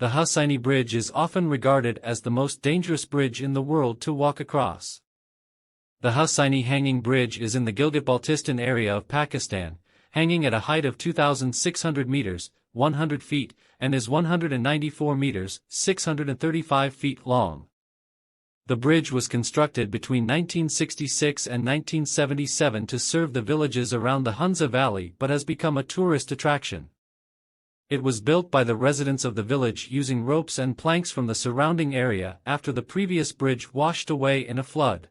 The HUSSAINI Bridge is often regarded as the most dangerous bridge in the world to walk across. The HUSSAINI Hanging Bridge is in the Gilgit-Baltistan area of Pakistan, hanging at a height of 2,600 meters, 100 feet, and is 194 meters, 635 feet long. The bridge was constructed between 1966 and 1977 to serve the villages around the Hunza Valley but has become a tourist attraction. It was built by the residents of the village using ropes and planks from the surrounding area after the previous bridge washed away in a flood.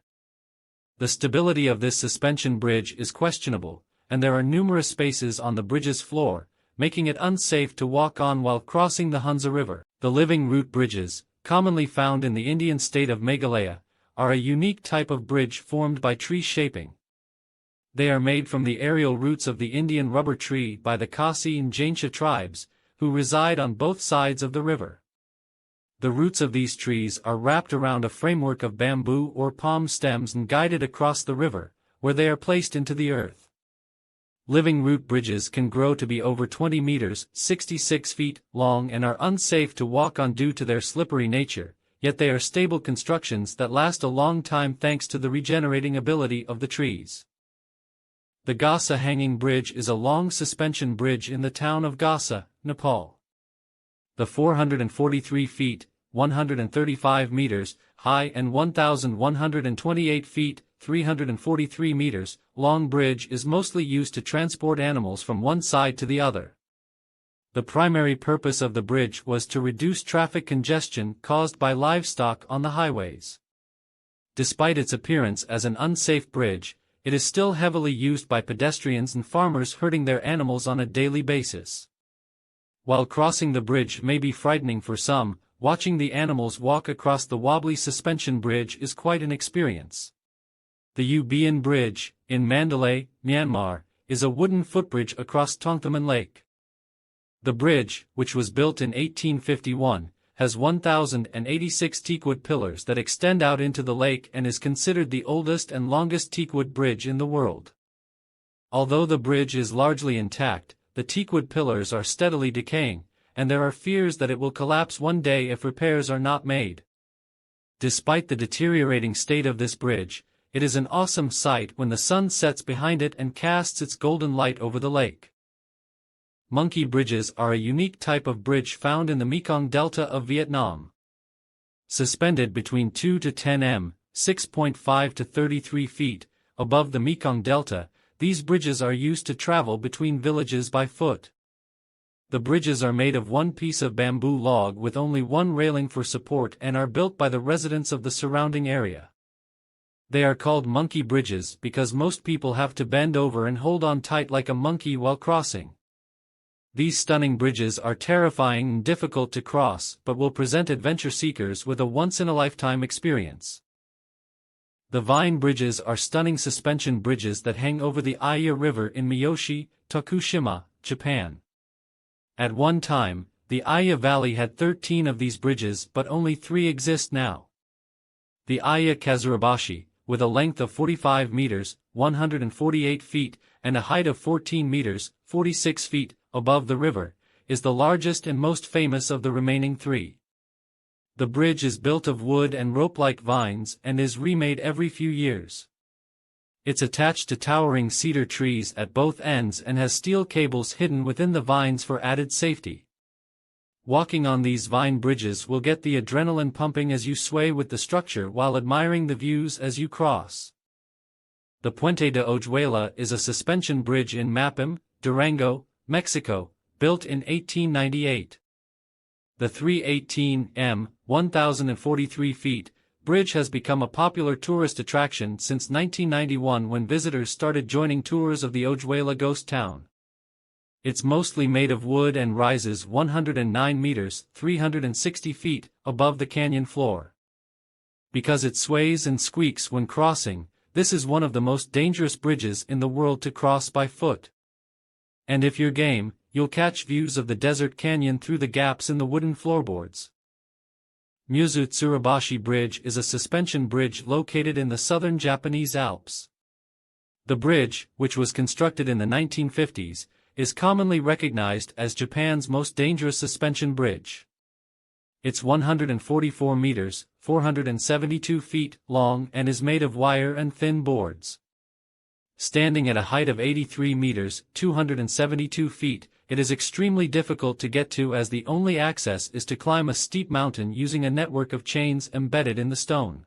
The stability of this suspension bridge is questionable, and there are numerous spaces on the bridge's floor, making it unsafe to walk on while crossing the Hunza River. The living root bridges, commonly found in the Indian state of Meghalaya, are a unique type of bridge formed by tree shaping. They are made from the aerial roots of the Indian rubber tree by the Khasi and Jaintia tribes, who reside on both sides of the river. The roots of these trees are wrapped around a framework of bamboo or palm stems and guided across the river, where they are placed into the earth. Living root bridges can grow to be over 20 meters, 66 feet, long and are unsafe to walk on due to their slippery nature, yet they are stable constructions that last a long time thanks to the regenerating ability of the trees. The GHASA Hanging Bridge is a long suspension bridge in the town of GHASA, Nepal. The 443 feet, 135 meters, high and 1,128 feet, 343 meters, long bridge is mostly used to transport animals from one side to the other. The primary purpose of the bridge was to reduce traffic congestion caused by livestock on the highways. Despite its appearance as an unsafe bridge, it is still heavily used by pedestrians and farmers herding their animals on a daily basis. While crossing the bridge may be frightening for some, watching the animals walk across the wobbly suspension bridge is quite an experience. The Bein Bridge, in Mandalay, Myanmar, is a wooden footbridge across Tongthaman Lake. The bridge, which was built in 1851, has 1,086 teakwood pillars that extend out into the lake and is considered the oldest and longest teakwood bridge in the world. Although the bridge is largely intact, the teakwood pillars are steadily decaying, and there are fears that it will collapse one day if repairs are not made. Despite the deteriorating state of this bridge, it is an awesome sight when the sun sets behind it and casts its golden light over the lake. Monkey bridges are a unique type of bridge found in the Mekong Delta of Vietnam. Suspended between 2 to 10 m, 6.5 to 33 feet, above the Mekong Delta, these bridges are used to travel between villages by foot. The bridges are made of one piece of bamboo log with only one railing for support and are built by the residents of the surrounding area. They are called monkey bridges because most people have to bend over and hold on tight like a monkey while crossing. These stunning bridges are terrifying and difficult to cross but will present adventure seekers with a once-in-a-lifetime experience. The Bein bridges are stunning suspension bridges that hang over the Ojuela River in Miyoshi, Tokushima, Japan. At one time, the Ojuela Valley had 13 of these bridges but only 3 exist now. The Ojuela Tsuribashi, with a length of 45 meters, 148 feet, and a height of 14 meters, 46 feet, above the river, is the largest and most famous of the remaining 3. The bridge is built of wood and rope-like vines and is remade every few years. It's attached to towering cedar trees at both ends and has steel cables hidden within the vines for added safety. Walking on these vine bridges will get the adrenaline pumping as you sway with the structure while admiring the views as you cross. The Puente de Ojuela is a suspension bridge in Mapim, Durango, Mexico, built in 1898. The 318 m, 1,043 feet, bridge has become a popular tourist attraction since 1991 when visitors started joining tours of the Ojuela ghost town. It's mostly made of wood and rises 109 meters, 360 feet, above the canyon floor. Because it sways and squeaks when crossing, this is one of the most dangerous bridges in the world to cross by foot. And if you're game, you'll catch views of the desert canyon through the gaps in the wooden floorboards. Musou Tsuribashi Bridge is a suspension bridge located in the southern Japanese Alps. The bridge, which was constructed in the 1950s, is commonly recognized as Japan's most dangerous suspension bridge. It's 144 meters, 472 feet, long and is made of wire and thin boards. Standing at a height of 83 meters, 272 feet, it is extremely difficult to get to as the only access is to climb a steep mountain using a network of chains embedded in the stone.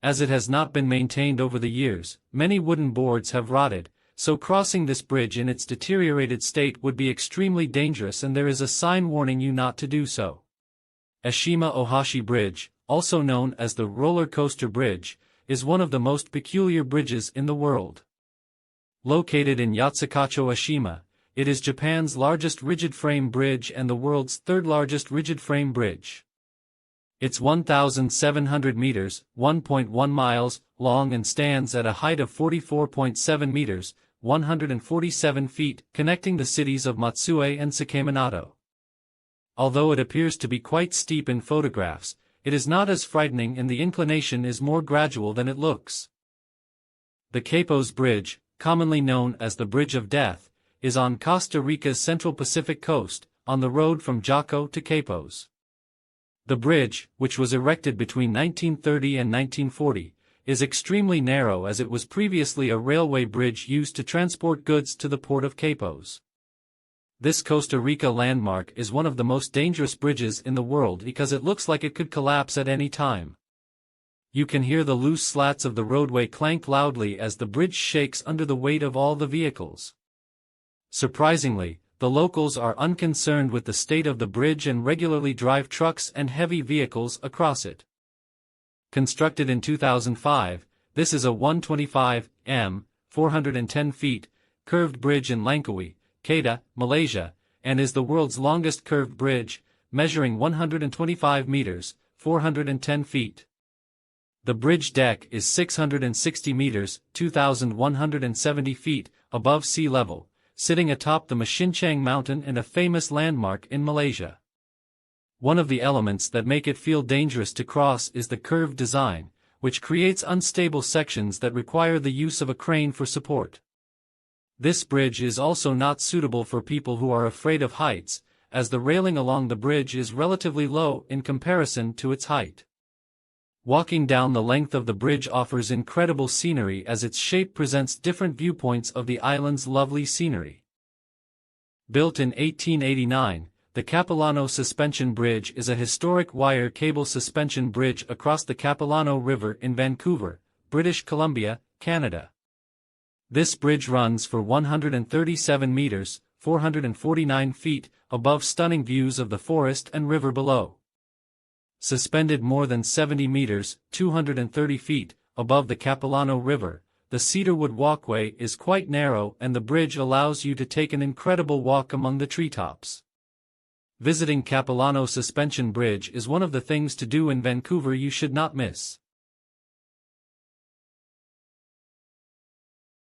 As it has not been maintained over the years, many wooden boards have rotted, so crossing this bridge in its deteriorated state would be extremely dangerous, and there is a sign warning you not to do so. Ashima Ohashi Bridge, also known as the roller coaster bridge, is one of the most peculiar bridges in the world. Located in Yatsukacho Ashima, it is Japan's largest rigid-frame bridge and the world's third-largest rigid-frame bridge. It's 1,700 meters, 1.1 miles, long and stands at a height of 44.7 meters, 147 feet, connecting the cities of Matsue and Sakeminato. Although it appears to be quite steep in photographs, it is not as frightening and the inclination is more gradual than it looks. The Capos Bridge, commonly known as the Bridge of Death, is on Costa Rica's Central Pacific coast, on the road from Jaco to Capos. The bridge, which was erected between 1930 and 1940, is extremely narrow as it was previously a railway bridge used to transport goods to the port of Capos. This Costa Rica landmark is one of the most dangerous bridges in the world because it looks like it could collapse at any time. You can hear the loose slats of the roadway clank loudly as the bridge shakes under the weight of all the vehicles. Surprisingly, the locals are unconcerned with the state of the bridge and regularly drive trucks and heavy vehicles across it. Constructed in 2005, this is a 125 m, 410 feet, curved bridge in Langkawi, Kedah, Malaysia, and is the world's longest curved bridge, measuring 125 meters, 410 feet. The bridge deck is 660 meters, 2,170 feet, above sea level, sitting atop the Mashinchang mountain and a famous landmark in Malaysia. One of the elements that make it feel dangerous to cross is the curved design, which creates unstable sections that require the use of a crane for support. This bridge is also not suitable for people who are afraid of heights, as the railing along the bridge is relatively low in comparison to its height. Walking down the length of the bridge offers incredible scenery as its shape presents different viewpoints of the island's lovely scenery. Built in 1889, the Capilano Suspension Bridge is a historic wire cable suspension bridge across the Capilano River in Vancouver, British Columbia, Canada. This bridge runs for 137 meters, 449 feet, above stunning views of the forest and river below. Suspended more than 70 meters, 230 feet, above the Capilano River, the cedarwood walkway is quite narrow and the bridge allows you to take an incredible walk among the treetops. Visiting Capilano Suspension Bridge is one of the things to do in Vancouver you should not miss.